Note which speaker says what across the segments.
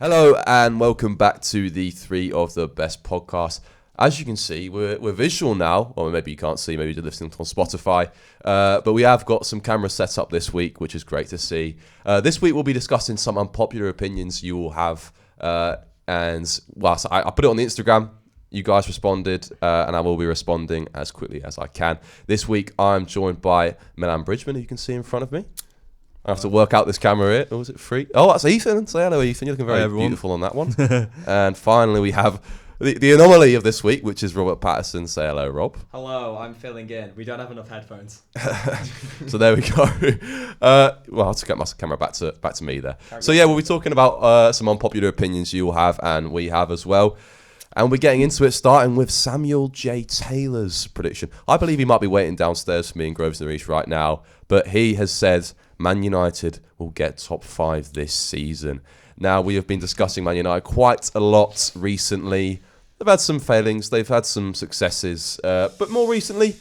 Speaker 1: Hello and welcome back to the Three of the Best podcast. As you can see, we're visual now, or maybe you can't see, maybe you're listening on Spotify, but we have got some cameras set up this week, which is great to see. This week we'll be discussing some unpopular opinions you will have, and whilst I put it on the Instagram, you guys responded, and I will be responding as quickly as I can. This week I'm joined by Milan Bridgeman, who you can see in front of me. I have to work out this camera here. Or was it free? Oh, that's Ethan. Say hello, Ethan. You're looking very beautiful on that one. And finally, we have the anomaly of this week, which is Robert Paterson. Say hello, Rob.
Speaker 2: Hello, I'm filling in. We don't have enough headphones.
Speaker 1: So there we go. Well, I'll have to get my camera back to me there. So yeah, we'll be talking about some unpopular opinions you will have, and we have as well. And we're getting into it, starting with Samuel J. Taylor's prediction. I believe he might be waiting downstairs for me in Grosvenor East right now, but he has said Man United will get top 5 this season. Now, we have been discussing Man United quite a lot recently. They've had some failings, they've had some successes, but more recently,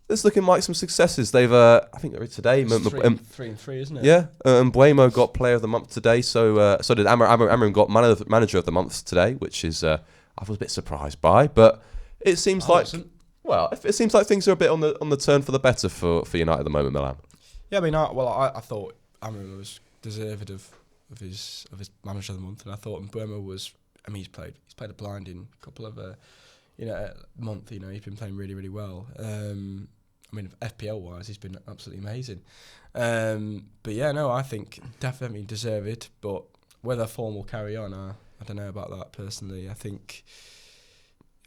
Speaker 1: it's looking like some successes. They've, I think today...
Speaker 2: 3-3, isn't it?
Speaker 1: Yeah, Mbuemo got Player of the Month today, so did Amram got Manager of the Month today, which is I was a bit surprised by, but it seems it seems like things are a bit on the turn for the better for United at the moment, Milan.
Speaker 2: Yeah, I mean, I thought Amram was deserved of his Manager of the Month, and I thought Mbuemo was. I mean, he's played a blinding couple of month. You know, he's been playing really, really well. I mean, FPL wise, he's been absolutely amazing. But yeah, no, I think definitely deserve it. But whether form will carry on, I don't know about that personally. I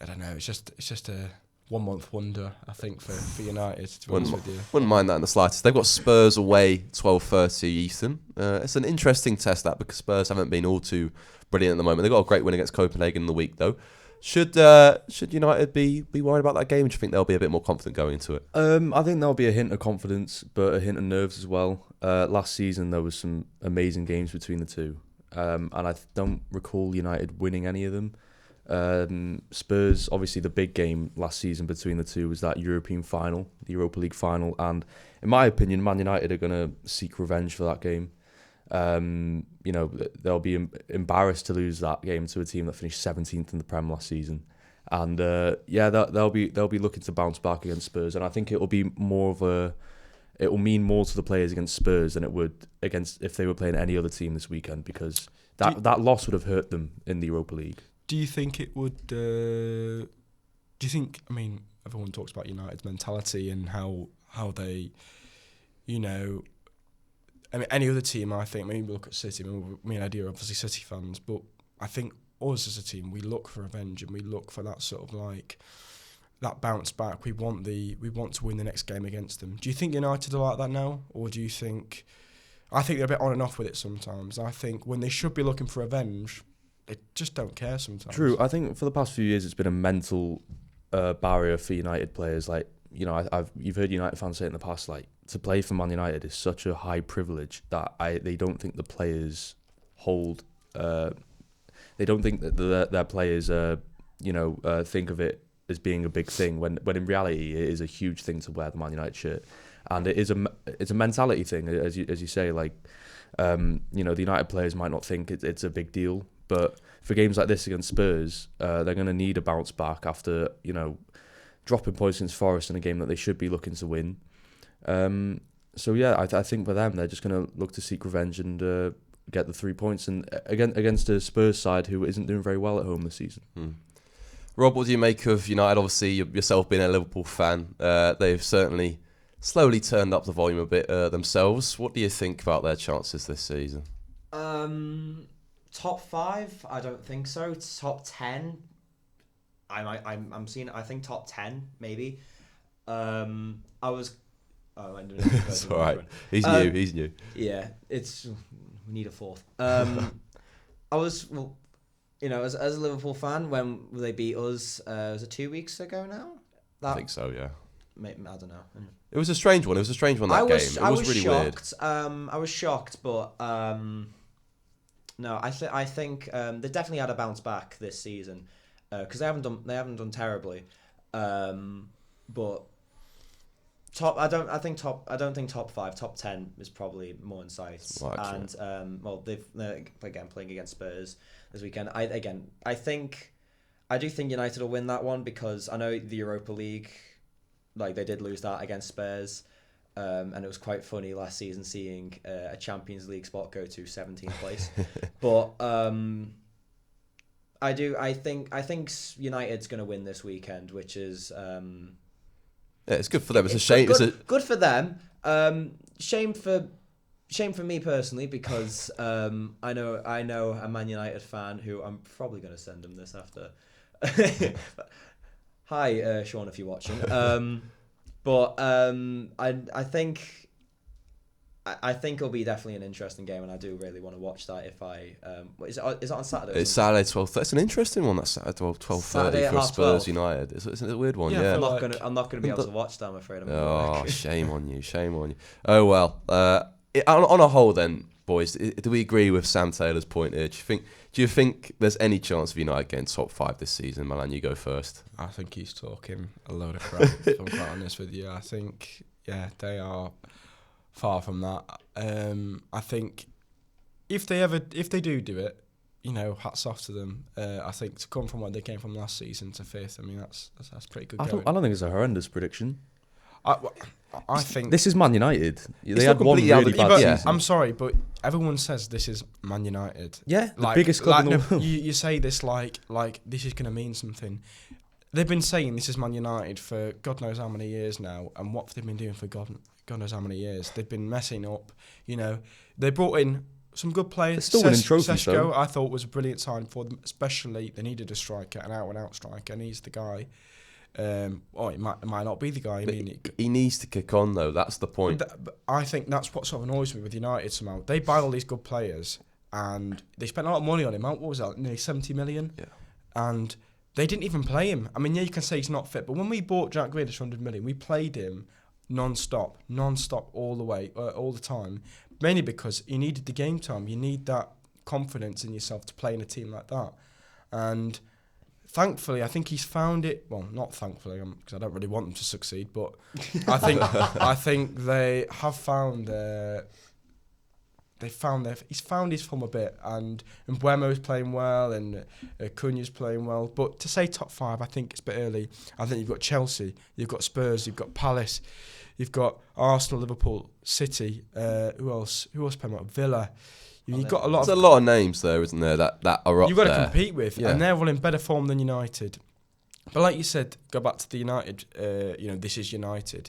Speaker 2: don't know. It's just a 1 month wonder, I think, for United. To be honest with you,
Speaker 1: Wouldn't mind that in the slightest. They've got Spurs away 12:30 Ethan. It's an interesting test that because Spurs haven't been all too brilliant at the moment. They've got a great win against Copenhagen in the week though. Should United be worried about that game? Do you think they'll be a bit more confident going into it?
Speaker 3: I think there'll be a hint of confidence, but a hint of nerves as well. Last season there was some amazing games between the two, and I don't recall United winning any of them. Spurs, obviously the big game last season between the two was that European final, the Europa League final, and in my opinion, Man United are going to seek revenge for that game. They'll be embarrassed to lose that game to a team that finished 17th in the Prem last season, and they'll be looking to bounce back against Spurs, and I think it will mean more to the players against Spurs than it would against if they were playing any other team this weekend, because that loss would have hurt them in the Europa League.
Speaker 2: do you think it would? Do you think? I mean, everyone talks about United's mentality and how they, I mean, any other team, I think, maybe look at City. I mean, I do obviously City fans, but I think us as a team, we look for revenge and we look for that sort of like that bounce back. We want to win the next game against them. Do you think United are like that now, or do you think? I think they're a bit on and off with it sometimes. I think when they should be looking for revenge, they just don't care sometimes.
Speaker 3: True. I think for the past few years, it's been a mental barrier for United players. Like, you've heard United fans say it in the past, like, to play for Man United is such a high privilege that they don't think the players hold. They don't think that their players, think of it as being a big thing. When in reality, it is a huge thing to wear the Man United shirt, and it's a mentality thing, as you say. Like, the United players might not think it's a big deal, but for games like this against Spurs, they're going to need a bounce back after dropping points against Forest in a game that they should be looking to win. I think for them, they're just going to look to seek revenge and get the 3 points, and against a Spurs side who isn't doing very well at home this season.
Speaker 1: Rob, what do you make of United? Obviously, yourself being a Liverpool fan, they've certainly slowly turned up the volume a bit themselves. What do you think about their chances this season?
Speaker 4: Top 5? I don't think so. Top 10? I'm seeing. I think top 10 maybe.
Speaker 1: It's all right. He's new.
Speaker 4: Yeah, we need a fourth. As a Liverpool fan, when they beat us, was it 2 weeks ago now?
Speaker 1: I think so. Yeah.
Speaker 4: I don't know.
Speaker 1: It was a strange one. It was a strange one. It was really
Speaker 4: shocked.
Speaker 1: weird.
Speaker 4: I was shocked, but no, I think they definitely had a bounce back this season because they haven't done terribly, but I don't think top 5. Top 10 is probably more in sight.
Speaker 1: Right,
Speaker 4: and they're again playing against Spurs this weekend. I do think United will win that one because I know the Europa League, like they did lose that against Spurs. And it was quite funny last season seeing a Champions League spot go to 17th place. But I think United's going to win this weekend, which is
Speaker 1: Yeah, it's good for them. It's a shame.
Speaker 4: Good for them. Shame for me personally because I know a Man United fan who I'm probably going to send him this after. Hi, Sean, if you're watching. But I think it'll be definitely an interesting game, and I do really want to watch that. If is it on Saturday?
Speaker 1: It's Saturday 12:30. It's an interesting one. That's Saturday 12:30 for Spurs United. It's a weird one. Yeah.
Speaker 4: I'm not gonna be able to watch that. I'm afraid.
Speaker 1: Oh, shame on you! Shame on you! Oh well. On a whole, then, boys, do we agree with Sam Taylor's point here? Do you think there's any chance of United getting top 5 this season? Milan, you go first.
Speaker 2: I think he's talking a load of crap, if I'm quite honest with you. I think, they are far from that. I think if they do it, hats off to them. I think to come from where they came from last season to 5th, I mean, that's pretty good going.
Speaker 3: I don't think it's a horrendous prediction.
Speaker 2: I think
Speaker 3: this is Man United. They had one really bad season.
Speaker 2: I'm sorry, but everyone says this is Man United.
Speaker 3: Yeah, the biggest club in the world.
Speaker 2: You say this like this is going to mean something. They've been saying this is Man United for God knows how many years now, and what they've been doing for God knows how many years. They've been messing up. They brought in some good players.
Speaker 3: They're still winning trophies, though.
Speaker 2: I thought was a brilliant sign for them, especially they needed a striker, an out-and-out striker, and he's the guy. It might not be the guy.
Speaker 1: He needs to kick on, though. That's the point.
Speaker 2: But I think that's what sort of annoys me with United somehow. They buy all these good players, and they spent a lot of money on him. What was that? Nearly 70 million?
Speaker 1: Yeah.
Speaker 2: And they didn't even play him. I mean, you can say he's not fit, but when we bought Jack Grealish for 100 million, we played him non-stop all the way, all the time, mainly because you needed the game time. You need that confidence in yourself to play in a team like that. And thankfully, I think he's found it. Well, not thankfully, because I don't really want them to succeed. But I think they have found. He's found his form a bit, and Mbeumo's playing well, and Cunha's playing well. But to say top 5, I think it's a bit early. I think you've got Chelsea, you've got Spurs, you've got Palace, you've got Arsenal, Liverpool, City. Who else playing well? Villa. You've got a lot.
Speaker 1: There's a lot of names there, isn't there? That are up
Speaker 2: you've got
Speaker 1: there.
Speaker 2: to compete with, and they're all in better form than United. But like you said, go back to the United. This is United.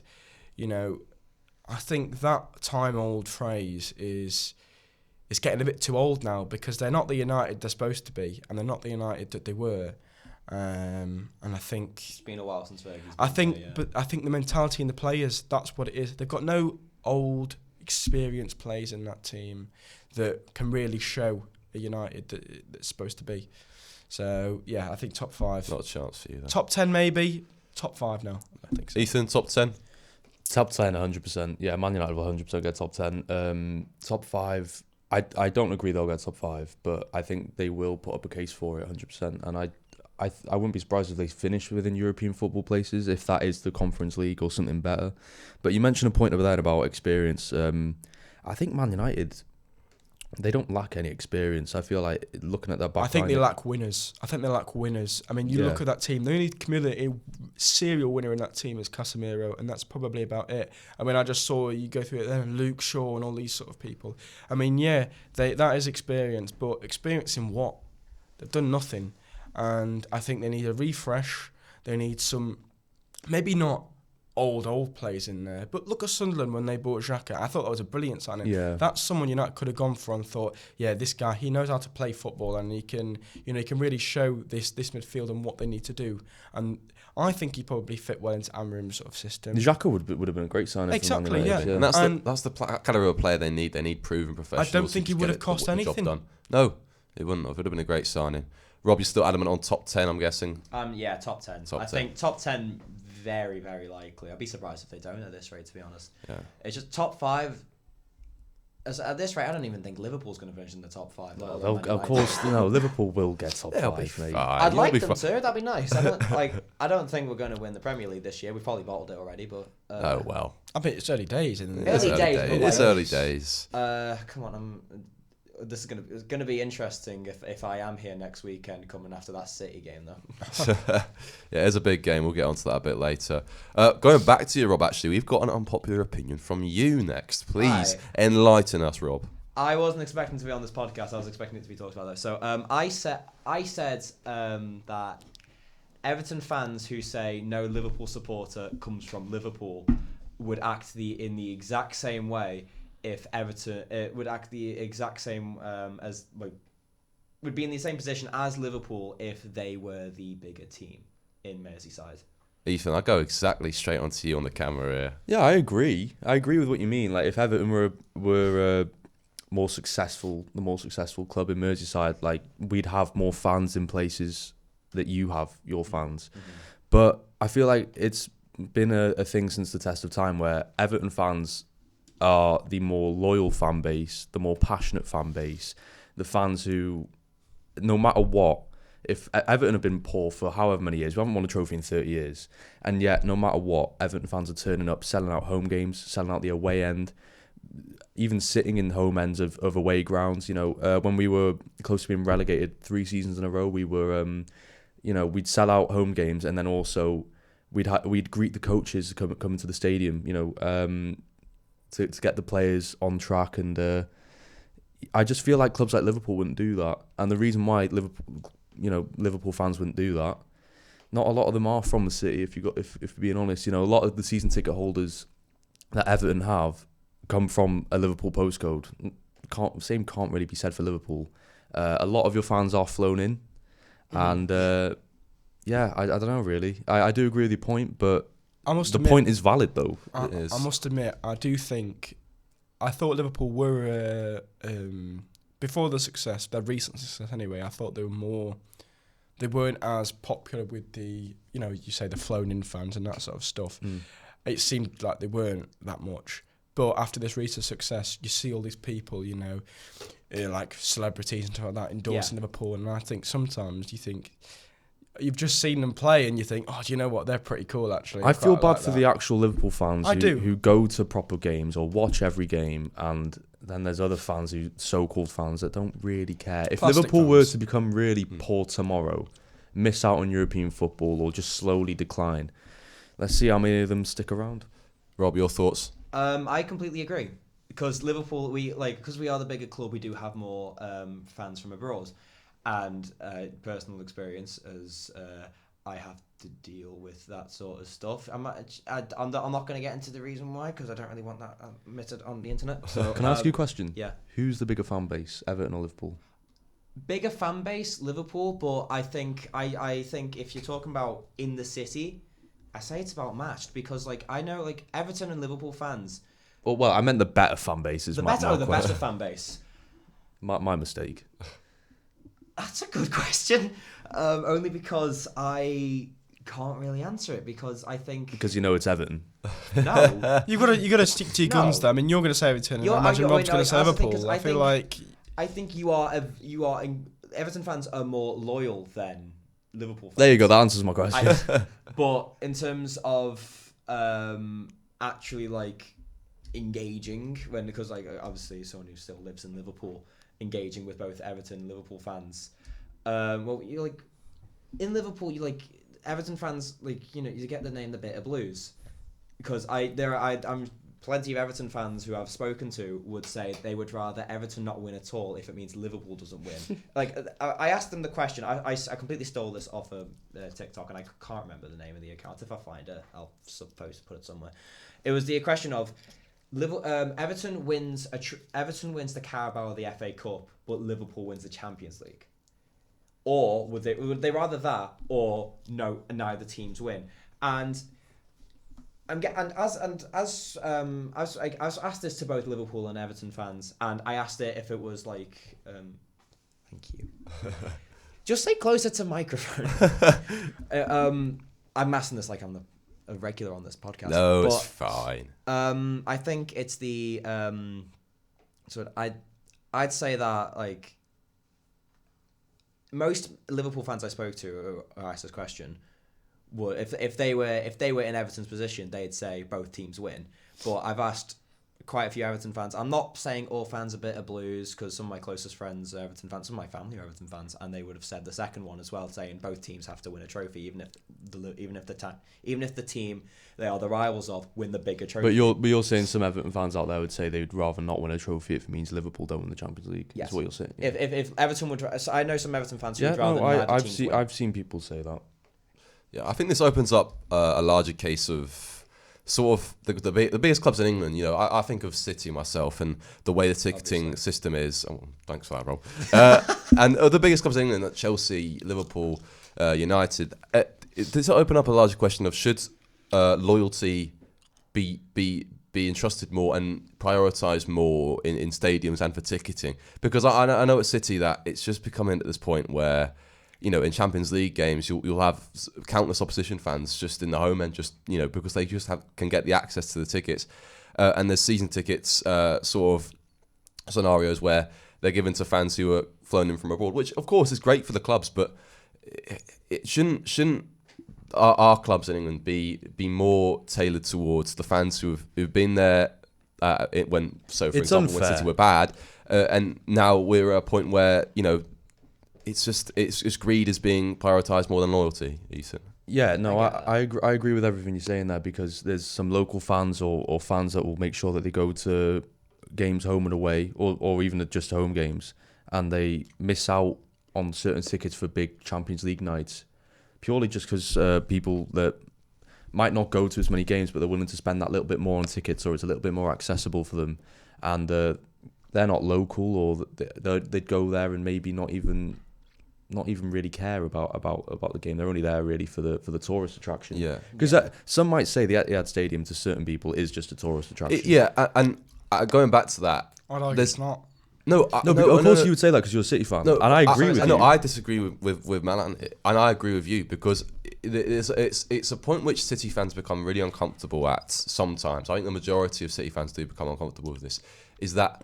Speaker 2: I think that time-old phrase is getting a bit too old now because they're not the United they're supposed to be, and they're not the United that they were. And I think
Speaker 4: it's been a while since Fergie's.
Speaker 2: But I think the mentality in the players, that's what it is. They've got no old, experienced players in that team that can really show a United that's supposed to be. So I think top 5.
Speaker 1: Not a chance for you. Though.
Speaker 2: Top 10 maybe. Top 5 now. I think so.
Speaker 1: Ethan, top 10.
Speaker 3: Top 10, 100%. Yeah, Man United will 100% get top 10. Top 5. I don't agree they'll get top 5, but I think they will put up a case for it 100%. And I wouldn't be surprised if they finish within European football places, if that is the Conference League or something better. But you mentioned a point over there about experience. I think Man United, they don't lack any experience. I feel like looking at their back
Speaker 2: I think
Speaker 3: line,
Speaker 2: they lack winners. I mean, you look at that team. The only cumulative serial winner in that team is Casemiro, and that's probably about it. I mean, I just saw you go through it there, Luke Shaw and all these sort of people. I mean, that is experience, but experience in what? They've done nothing. And I think they need a refresh. They need some, maybe not old players in there. But look at Sunderland when they bought Xhaka. I thought that was a brilliant signing.
Speaker 3: Yeah.
Speaker 2: That's someone United could have gone for and thought, this guy, he knows how to play football, and he can really show this midfield and what they need to do. And I think he probably fit well into Amorim's sort of system.
Speaker 3: Xhaka would have been a great signing.
Speaker 2: Exactly,
Speaker 3: for Man United,
Speaker 1: And that's the kind of real player they need. They need proven professionals.
Speaker 2: I don't think he would have cost anything.
Speaker 1: No, it wouldn't have. It would have been a great signing. Rob, you're still adamant on top 10, I'm guessing?
Speaker 4: Top 10. I think top 10, very, very likely. I'd be surprised if they don't at this rate, to be honest.
Speaker 1: Yeah.
Speaker 4: It's just top 5. at this rate, I don't even think Liverpool's going to finish in the top 5.
Speaker 3: Of course, Liverpool will get top
Speaker 1: They'll
Speaker 3: 5,
Speaker 1: be
Speaker 3: mate.
Speaker 1: fine.
Speaker 4: I'd
Speaker 1: You'll
Speaker 4: like
Speaker 1: be
Speaker 4: them
Speaker 1: fine.
Speaker 4: to. That'd be nice. I don't think we're going to win the Premier League this year. We've probably bottled it already, but
Speaker 1: Oh well.
Speaker 2: I think it's early days. Isn't it?
Speaker 4: Early days, but
Speaker 1: It's
Speaker 4: like-
Speaker 1: early days.
Speaker 4: come on, this is gonna be interesting if I am here next weekend coming after that City game though.
Speaker 1: Yeah, it's a big game. We'll get onto that a bit later. Going back to you, Rob. Actually, we've got an unpopular opinion from you next. Please enlighten us, Rob.
Speaker 4: I wasn't expecting to be on this podcast. I was expecting it to be talked about though. So I said that Everton fans who say no Liverpool supporter comes from Liverpool would act in the exact same way if Everton would act the exact same as would be in the same position as Liverpool if they were the bigger team in Merseyside.
Speaker 1: Ethan, I go exactly straight onto you on the camera here.
Speaker 3: Yeah, I agree. I agree with what you mean. Like if Everton were the more successful club in Merseyside, like we'd have more fans in places that you have your fans. Mm-hmm. But I feel like it's been a thing since the test of time where Everton fans are the more loyal fan base, the more passionate fan base, the fans who, no matter what, if Everton have been poor for however many years, we haven't won a trophy in 30 years, and yet no matter what, Everton fans are turning up, selling out home games, selling out the away end, even sitting in home ends of away grounds. When we were close to being relegated 3 seasons in a row, we were, we'd sell out home games, and then also we'd greet the coaches coming to the stadium, to get the players on track. And I just feel like clubs like Liverpool wouldn't do that. And the reason why Liverpool fans wouldn't do that, not a lot of them are from the city. If we're being honest, a lot of the season ticket holders that Everton have come from a Liverpool postcode. Can't really be said for Liverpool. A lot of your fans are flown in, and I don't know really. I do agree with your point, but point is valid though.
Speaker 2: I must admit, I thought Liverpool were before the success, their recent success anyway. I thought they weren't as popular with the you say the flown in fans and that sort of stuff. It seemed like they weren't that much. But after this recent success, you see all these people, like celebrities and stuff like that endorsing Liverpool, and I think sometimes you think. You've just seen them play and you think, oh, do you know what? They're pretty cool, actually.
Speaker 3: I feel bad for the actual Liverpool fans who go to proper games or watch every game, and then there's other fans, so-called fans, that don't really care. If Liverpool were to become really poor tomorrow, miss out on European football, or just slowly decline, let's see how many of them stick around.
Speaker 1: Rob, your thoughts?
Speaker 4: I completely agree. Because Liverpool, because we are the bigger club, we do have more fans from abroad. And personal experience as I have to deal with that sort of stuff. I'm not going to get into the reason why, because I don't really want that admitted on the internet. So
Speaker 3: can I ask you a question?
Speaker 4: Yeah.
Speaker 3: Who's the bigger fan base, Everton or Liverpool?
Speaker 4: Bigger fan base, Liverpool, but I think if you're talking about in the city, I say it's about matched, because I know Everton and Liverpool fans.
Speaker 3: Well, I meant the better fan base is
Speaker 4: the better fan base.
Speaker 3: My mistake.
Speaker 4: That's a good question. Only because I can't really answer it, because I think
Speaker 3: because it's Everton.
Speaker 4: No,
Speaker 2: you got to stick to your guns. Though. I mean, you're going to say Everton. And I imagine Rob's going to say Liverpool. I feel like
Speaker 4: Everton fans are more loyal than Liverpool fans.
Speaker 3: There you go. That answers my question.
Speaker 4: But in terms of actually engaging, because obviously someone who still lives in Liverpool. Engaging with both Everton and Liverpool fans. In Liverpool, Everton fans, you get the name the Bitter Blues, because I'm plenty of Everton fans who I've spoken to would say they would rather Everton not win at all if it means Liverpool doesn't win. I asked them the question. I completely stole this off of TikTok, and I can't remember the name of the account. If I find it, I'll suppose to put it somewhere. It was the question of. Everton wins the Carabao or the FA Cup, but Liverpool wins the Champions League. Or would they rather that, or no, neither teams win? And I was asked this to both Liverpool and Everton fans, and I asked it if it was thank you. Just say closer to microphone. I'm massing this like I'm a regular on this podcast.
Speaker 1: No, it's fine.
Speaker 4: I think it's the So I'd say that like most Liverpool fans I spoke to who asked this question would if they were in Everton's position, they'd say both teams win. But I've asked quite a few Everton fans. I'm not saying all fans are bitter blues, because some of my closest friends are Everton fans, some of my family are Everton fans, and they would have said the second one as well, saying both teams have to win a trophy, even if the team they are the rivals of win the bigger trophy.
Speaker 3: But you're saying some Everton fans out there would say they'd rather not win a trophy if it means Liverpool don't win the Champions League.
Speaker 4: Yes.
Speaker 3: Is what you're saying.
Speaker 4: Yeah. If Everton would, so I know some Everton fans who would
Speaker 3: Yeah,
Speaker 4: rather
Speaker 3: no, I've seen people say that.
Speaker 1: Yeah, I think this opens up a larger case of sort of the biggest clubs in England. You know, I think of City myself and the way the ticketing system is. Oh, thanks for that, Rob. And the biggest clubs in England, like Chelsea, Liverpool, United. Does it open up a larger question of should loyalty be entrusted more and prioritised more in stadiums and for ticketing? Because I know at City that it's just becoming at this point where, you know, in Champions League games, you'll have countless opposition fans just in the home end, just, you know, because they just can get the access to the tickets. And there's season tickets sort of scenarios where they're given to fans who are flown in from abroad, which of course is great for the clubs, but it shouldn't our clubs in England be more tailored towards the fans who've been there when, so for
Speaker 3: It's
Speaker 1: example,
Speaker 3: unfair.
Speaker 1: when City were bad, and now we're at a point where, you know, it's greed is being prioritised more than loyalty, Ethan.
Speaker 3: Yeah, no, I agree with everything you're saying there, because there's some local fans or fans that will make sure that they go to games home and away, or even just home games, and they miss out on certain tickets for big Champions League nights, purely just because people that might not go to as many games, but they're willing to spend that little bit more on tickets, or it's a little bit more accessible for them, and they're not local, or they'd go there and maybe not even really care about the game. They're only there really for the tourist attraction.
Speaker 1: Yeah,
Speaker 3: because some might say the Etihad Stadium to certain people is just a tourist attraction.
Speaker 1: And going back to that,
Speaker 2: I'd argue it's not.
Speaker 3: Of course you would say that because you're a City fan, and I agree with you.
Speaker 1: No, I disagree with Milan, and I agree with you, because it's a point which City fans become really uncomfortable at sometimes. I think the majority of City fans do become uncomfortable with this, is that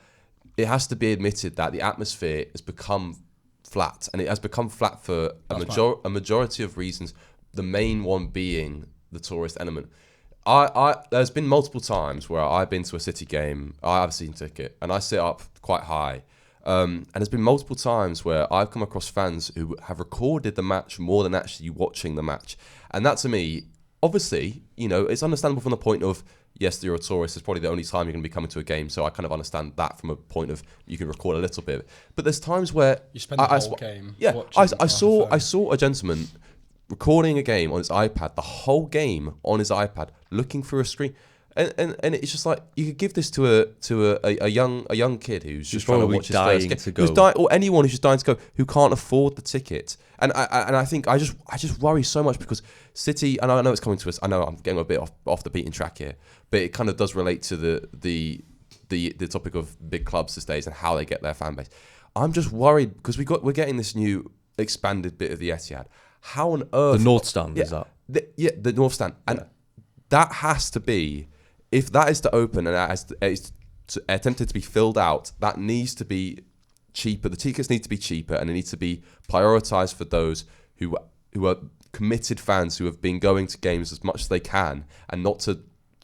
Speaker 1: it has to be admitted that the atmosphere has become flat, and it has become flat for a majority of reasons, the main one being the tourist element. There's been multiple times where I've been to a City game, I have a season ticket, and I sit up quite high. And there's been multiple times where I've come across fans who have recorded the match more than actually watching the match. And that, to me, obviously, you know, it's understandable from the point of, yes, you're a tourist, it's probably the only time you're going to be coming to a game, so I kind of understand that from a point of you can record a little bit. But there's times where
Speaker 2: You spend the whole game watching.
Speaker 1: I saw a gentleman recording a game on his iPad, the whole game on his iPad, looking through a screen, and it's just like, you could give this to a young kid who's just trying to watch his first game, who's dying, or anyone who's just dying to go, who can't afford the ticket. And I think I just worry so much, because City, and I know it's coming to us, I know I'm getting a bit off the beaten track here, but it kind of does relate to the topic of big clubs these days and how they get their fan base. I'm just worried because we're getting this new expanded bit of the Etihad. How on earth?
Speaker 3: The North Stand, is that?
Speaker 1: The North Stand. And that has to be, if that is to open and that is attempted to be filled out, that needs to be cheaper. The tickets need to be cheaper, and it needs to be prioritised for those who are committed fans who have been going to games as much as they can, and not to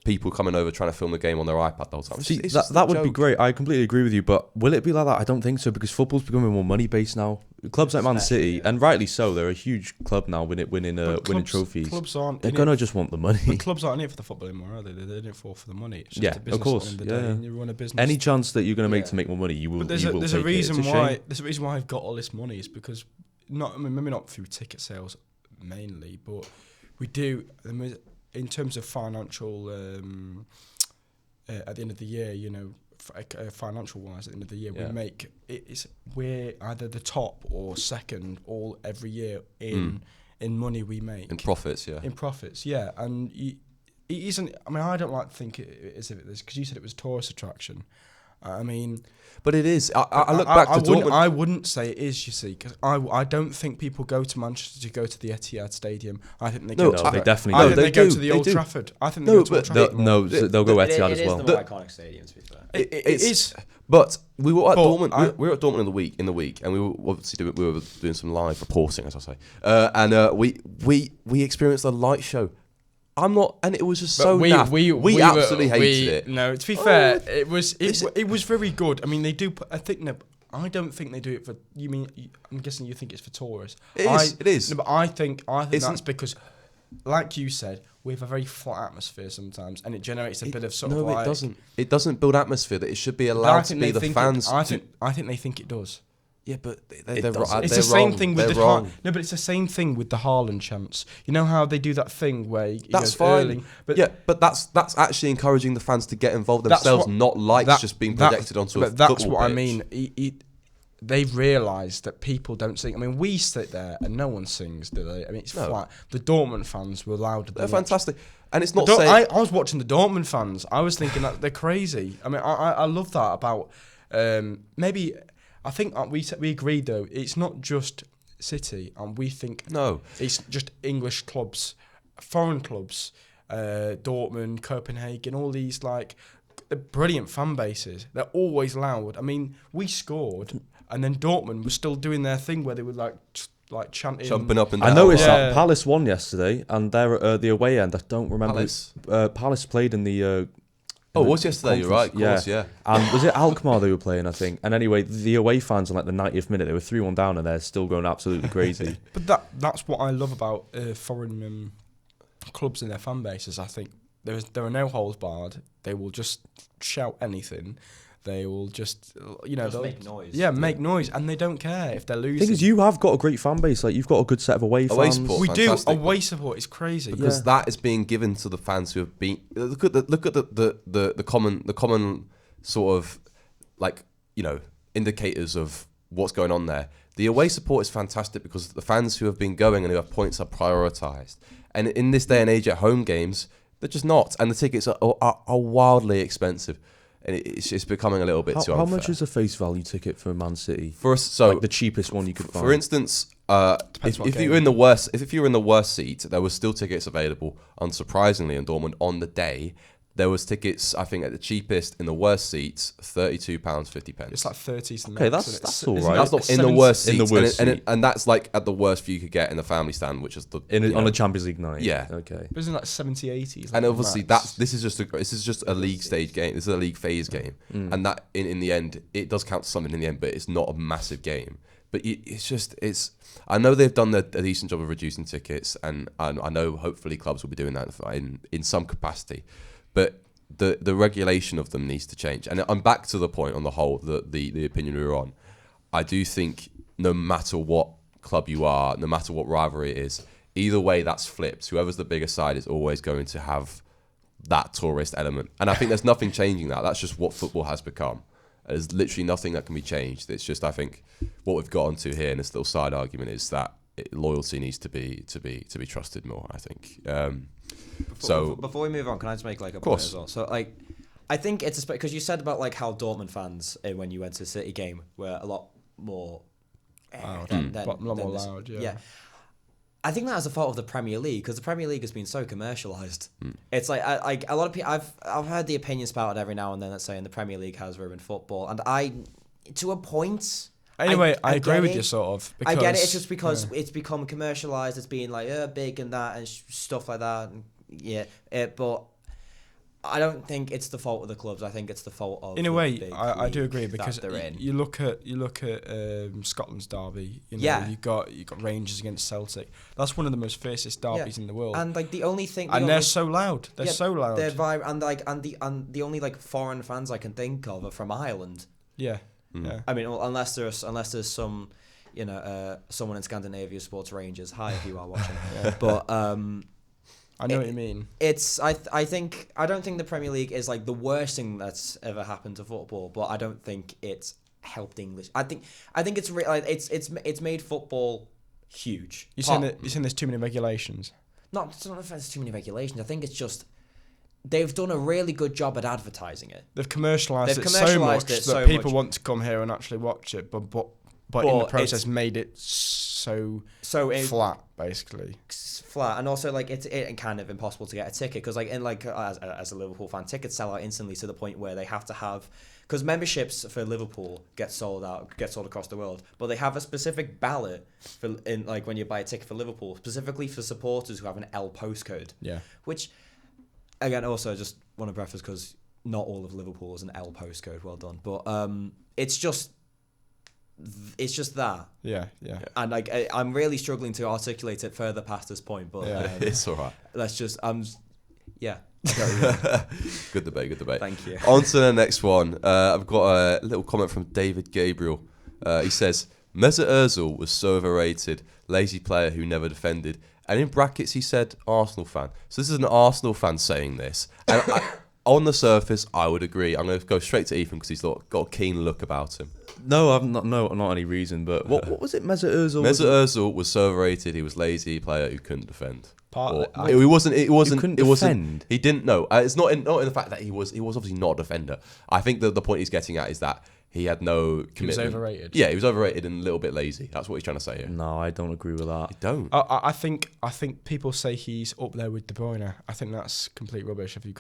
Speaker 1: people coming over trying to film the game on their iPad the whole time.
Speaker 3: See, that would be great. I completely agree with you, but will it be like that? I don't think so, because football's becoming more money based now. Clubs like Man City, and rightly so, they're a huge club now, winning trophies.
Speaker 2: Clubs aren't.
Speaker 3: They're gonna just want the money.
Speaker 2: But clubs aren't in it for the football anymore, are they? They're in it for the money. It's just
Speaker 3: Yeah,
Speaker 2: a business
Speaker 3: of course.
Speaker 2: At the end of the day, and you run a business.
Speaker 3: Any chance that you're gonna make to make more money, you will.
Speaker 2: But there's a reason why. There's a reason why I've got all this money, is because maybe not through ticket sales mainly, but we do in terms of financial. At the end of the year, you know, financial wise, at the end of the year, we're either the top or second every year in money we make.
Speaker 1: In profits, yeah.
Speaker 2: In profits, yeah. And it isn't. I mean, I don't like to think it is, because you said it was tourist attraction, I mean,
Speaker 1: But it is. I look back to Dortmund.
Speaker 2: I wouldn't say it is, you see, because I don't think people go to Manchester to go to the Etihad Stadium. I think they go
Speaker 3: No,
Speaker 2: to
Speaker 3: they definitely
Speaker 2: I
Speaker 3: do.
Speaker 2: think they go to the
Speaker 1: They
Speaker 2: Old
Speaker 1: do.
Speaker 2: Trafford. I think they go to Old Trafford.
Speaker 3: They'll go Etihad
Speaker 4: It
Speaker 3: as well.
Speaker 4: is the more iconic stadium, to be fair.
Speaker 2: It is.
Speaker 1: But we were at
Speaker 2: But
Speaker 1: Dortmund. We were at Dortmund in the week, and we were obviously doing some live reporting, as I say. And we experienced a light show. And it was just so naff. We absolutely hated it.
Speaker 2: No, to be fair, it was very good. I mean, they do. I don't think they do it for. You mean? I'm guessing you think it's for tourists.
Speaker 1: It is.
Speaker 2: No, but I think that's because, like you said, we have a very flat atmosphere sometimes, and it generates a bit of sort of like.
Speaker 1: No, it doesn't. It doesn't build atmosphere that it should be allowed to be the fans.
Speaker 2: I think they think it does.
Speaker 1: Yeah, but
Speaker 3: It doesn't.
Speaker 2: It's the same thing with no, but it's the same thing with the Haaland chants. You know how they do that thing where
Speaker 1: that's fine. But that's actually encouraging the fans to get involved themselves, not lights just being projected onto a football pitch.
Speaker 2: That's what I mean. They've realised that people don't sing. I mean, we sit there and no one sings, do they? I mean, it's flat. The Dortmund fans were louder.
Speaker 1: They're fantastic, and it's not saying.
Speaker 2: I was watching the Dortmund fans. I was thinking that they're crazy. I mean, I love that about maybe. I think we agreed though. It's not just City, and we think it's just English clubs, foreign clubs, Dortmund, Copenhagen, all these like brilliant fan bases. They're always loud. I mean, we scored, and then Dortmund was still doing their thing where they would like chanting,
Speaker 1: jumping up and down.
Speaker 3: I noticed that Palace won yesterday, and they're at the away end. I don't remember. Palace played in the.
Speaker 1: It was yesterday, you're right, of course, yeah.
Speaker 3: And was it Alkmaar they were playing, I think? And anyway, the away fans on like the 90th minute, they were 3-1 down and they're still going absolutely crazy.
Speaker 2: But that's what I love about foreign clubs and their fan bases. I think there are no holes barred. They will just shout anything. They will just,
Speaker 4: make noise.
Speaker 2: Yeah, make noise, and they don't care if they're losing.
Speaker 3: The thing is, you have got a great fan base. Like, you've got a good set of away fans.
Speaker 1: Support,
Speaker 2: we
Speaker 1: fantastic.
Speaker 2: do. Away support is crazy.
Speaker 1: Because that is being given to the fans who have been... Look at the common sort of, like, indicators of what's going on there. The away support is fantastic because the fans who have been going and who have points are prioritised. And in this day and age at home games, they're just not. And the tickets are wildly expensive. And it's becoming a little bit too unfair.
Speaker 3: How much is a face value ticket for Man City?
Speaker 1: For us, so
Speaker 3: like the cheapest one you could find.
Speaker 1: For instance, if you were in the worst seat, there were still tickets available. Unsurprisingly, in Dortmund on the day, there was tickets. I think at the cheapest in the worst seats, £32.50.
Speaker 2: It's like 30s.
Speaker 3: Okay, that's all right.
Speaker 1: That's not in the worst seats,
Speaker 3: in the worst seat.
Speaker 1: and that's like at the worst view you could get in the family stand, which is
Speaker 3: on a Champions League night.
Speaker 1: Yeah,
Speaker 3: okay.
Speaker 2: But isn't like 70, 80s?
Speaker 1: And obviously this is just a league stage game. This is a league phase game, and that in the end it does count something in the end, but it's not a massive game. But it's. I know they've done a decent job of reducing tickets, and I know hopefully clubs will be doing that in some capacity. But the regulation of them needs to change. And I'm back to the point on the whole, the opinion we were on. I do think no matter what club you are, no matter what rivalry it is, either way that's flipped. Whoever's the bigger side is always going to have that tourist element. And I think there's nothing changing that. That's just what football has become. There's literally nothing that can be changed. It's just, I think, what we've got onto here in this little side argument is that loyalty needs to be trusted more, I think.
Speaker 4: Before we move on, can I just make like a point as well? So like, I think it's because you said about like how Dortmund fans when you went to a City game were a lot more
Speaker 2: loud. Yeah.
Speaker 4: I think that is a fault of the Premier League because the Premier League has been so commercialised. It's like a lot of people. I've heard the opinions spouted every now and then that saying the Premier League has ruined football, and to a point.
Speaker 2: Anyway, I agree with you sort of.
Speaker 4: Because, I get it. It's just because it's become commercialised. It's being like big and that and stuff like that. And, but I don't think it's the fault of the clubs. I think it's the fault of.
Speaker 2: In a way, I do agree because you look at Scotland's derby. You've got Rangers against Celtic. That's one of the most fiercest derbies in the world.
Speaker 4: And like the only thing,
Speaker 2: they're so loud. They're so loud.
Speaker 4: They're and the only like foreign fans I can think of are from Ireland.
Speaker 2: Yeah. Yeah.
Speaker 4: I mean, unless there's some, someone in Scandinavia supports Rangers. Hi, if you are watching. But
Speaker 2: I know what you mean.
Speaker 4: It's I don't think the Premier League is like the worst thing that's ever happened to football, but I don't think it's helped English. I think it's it's made football huge.
Speaker 2: You're saying there's too many regulations?
Speaker 4: Not if there's too many regulations. I think it's just they've done a really good job at advertising it.
Speaker 2: They've commercialised
Speaker 4: They've
Speaker 2: it so much
Speaker 4: commercialised it
Speaker 2: that
Speaker 4: so
Speaker 2: people
Speaker 4: much.
Speaker 2: want to come here and actually watch it, but in the process made it so flat, basically.
Speaker 4: Flat, and also like it's kind of impossible to get a ticket because like as a Liverpool fan, tickets sell out instantly to the point where they have to have, because memberships for Liverpool get sold across the world, but they have a specific ballot when you buy a ticket for Liverpool, specifically for supporters who have an L postcode.
Speaker 2: Yeah.
Speaker 4: Which, again, also just want to preface because not all of Liverpool is an L postcode. Well done, but it's just that.
Speaker 2: Yeah.
Speaker 4: And like I'm really struggling to articulate it further past this point, but
Speaker 1: It's all right.
Speaker 4: let's just yeah.
Speaker 1: Good debate.
Speaker 4: Thank you.
Speaker 1: On to the next one. I've got a little comment from David Gabriel. He says, Mesut Ozil was so overrated, lazy player who never defended. And in brackets, he said, Arsenal fan. So this is an Arsenal fan saying this. And on the surface, I would agree. I'm going to go straight to Ethan because he's got a keen look about him.
Speaker 3: No, I've not any reason. But what was it? Mesut Ozil.
Speaker 1: Mesut Ozil was so overrated. He was lazy player who couldn't defend.
Speaker 3: He couldn't defend.
Speaker 1: He didn't know. It's not in the fact that he was obviously not a defender. I think the point he's getting at is that he had no commitment.
Speaker 2: He was overrated.
Speaker 1: Yeah, he was overrated and a little bit lazy. That's what he's trying to say here.
Speaker 3: No, I don't agree with that.
Speaker 1: You don't.
Speaker 2: I think people say he's up there with De Bruyne. I think that's complete rubbish. If you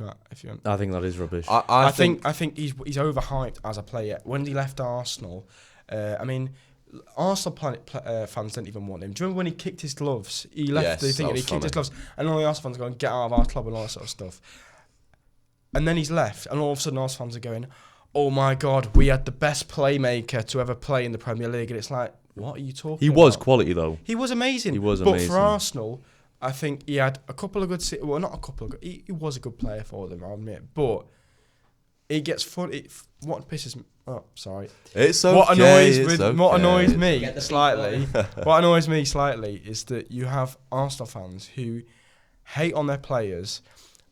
Speaker 3: I think that is rubbish.
Speaker 2: I think he's overhyped as a player. When he left Arsenal, Arsenal fans didn't even want him. Do you remember when he kicked his gloves? He left the thing and he kicked his gloves, and all the Arsenal fans are going, "Get out of our club," and all that sort of stuff. And then he's left, and all of a sudden Arsenal fans are going, "Oh my God, we had the best playmaker to ever play in the Premier League," and it's like, what are you talking about?
Speaker 3: He was quality though.
Speaker 2: He was amazing.
Speaker 3: But
Speaker 2: for Arsenal, I think he had a couple of good. Well, not a couple of good. He was a good player for them, I'll admit. But he gets fun. What pisses me? Oh, sorry.
Speaker 1: It's okay.
Speaker 2: What annoys me slightly. What annoys me slightly is that you have Arsenal fans who hate on their players,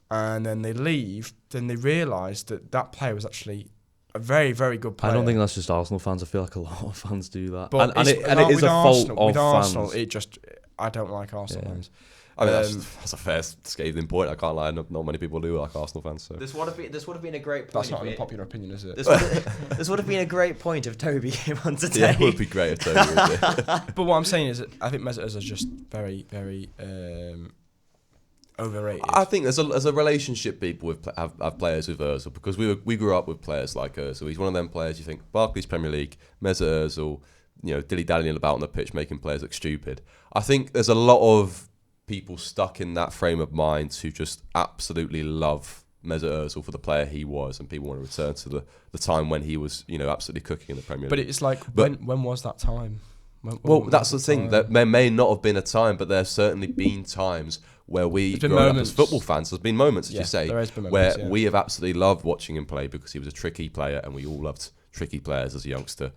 Speaker 2: and then they leave. Then they realise that player was actually a very, very good player.
Speaker 3: I don't think that's just Arsenal fans. I feel like a lot of fans do that.
Speaker 2: But
Speaker 3: and it is a fault of
Speaker 2: Arsenal,
Speaker 3: fans.
Speaker 2: I don't like Arsenal fans.
Speaker 1: I mean, that's a fair scathing point. I can't lie. Not many people do like Arsenal fans. So
Speaker 4: This would have been a great point.
Speaker 2: That's not an unpopular opinion, is it?
Speaker 4: This would have been a great point if Toby came on today.
Speaker 1: yeah, it would be great if Toby was there.
Speaker 2: But what I'm saying is that I think Mesut Ozil is just very, very overrated.
Speaker 1: I think there's a relationship people have players with Ozil because we grew up with players like Ozil. He's one of them players you think Barclays Premier League, Mesut Ozil, dilly-dallying about on the pitch making players look stupid. I think there's a lot of people stuck in that frame of mind who just absolutely love Mesut Ozil for the player he was, and people want to return to the time when he was absolutely cooking in the Premier League.
Speaker 2: But it's like, when was that time?
Speaker 1: Well, that's the thing. There may not have been a time, but there's certainly been times where we growing up as football fans, there's been moments, as you say, where we have absolutely loved watching him play because he was a tricky player, and we all loved tricky players as youngsters.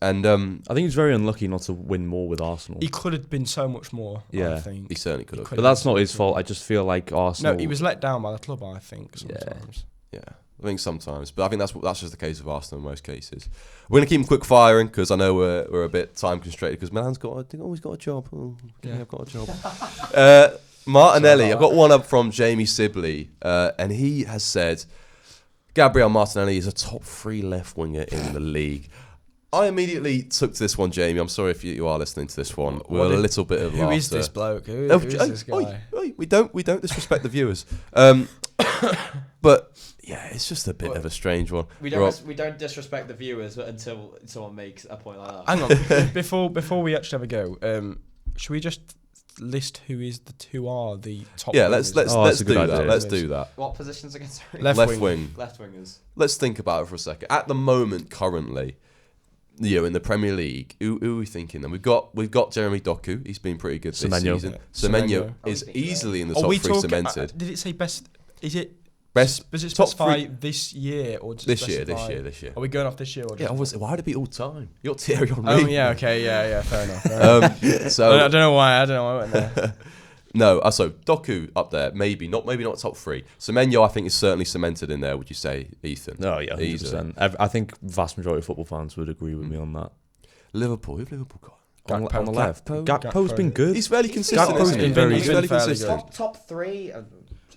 Speaker 1: And
Speaker 3: I think he's very unlucky not to win more with Arsenal.
Speaker 2: He could have been so much more.
Speaker 3: Yeah,
Speaker 2: I think
Speaker 1: he certainly could have.
Speaker 3: But that's not his fault. I just feel like Arsenal.
Speaker 2: No, he was let down by the club. I think sometimes.
Speaker 1: Yeah. I think sometimes, but I think that's just the case of Arsenal in most cases. We're going to keep them quick firing because I know we're a bit time constrained because Milan's always got a job. I've got a job. Martinelli, I've got one up from Jamie Sibley, and he has said Gabriel Martinelli is a top 3 left winger in the league. I immediately took to this one, Jamie. I'm sorry if you are listening to this one. We're a little bit of laughter.
Speaker 2: Who is this bloke? Who is this guy?
Speaker 1: We don't disrespect the viewers. But yeah, it's just a bit of a strange one.
Speaker 4: We don't disrespect the viewers until someone makes a point like that.
Speaker 2: Hang on, before we actually have a go, should we just list who are the top?
Speaker 1: Yeah, let's do that.
Speaker 3: idea.
Speaker 1: Let's do that.
Speaker 4: What positions against
Speaker 1: Left wing.
Speaker 4: Left wingers.
Speaker 1: Let's think about it for a second. At the moment, currently, in the Premier League, who are we thinking? Then we've got Jeremy Doku. He's been pretty good this season. Semenyo is easily in the top 3 cemented.
Speaker 2: Did it say best? Is it
Speaker 1: best?
Speaker 2: Does it
Speaker 1: top
Speaker 2: specify
Speaker 1: 3
Speaker 2: this year or just
Speaker 1: this year?
Speaker 2: Are we going off this year? Or
Speaker 1: Yeah, obviously. Why would it be all time? You got Thierry Henry.
Speaker 2: Oh yeah, okay, yeah, fair enough.
Speaker 1: So
Speaker 2: I don't know why I went there.
Speaker 1: No, so Doku up there, maybe not top 3. Semenyo, I think, is certainly cemented in there. Would you say, Ethan?
Speaker 3: No, yeah, 100%. I think vast majority of football fans would agree with me on that.
Speaker 1: Liverpool, who've Liverpool got?
Speaker 3: On the left, Gakpo's been good.
Speaker 1: He's fairly consistent.
Speaker 3: Gakpo's been very
Speaker 1: consistent.
Speaker 4: Top 3.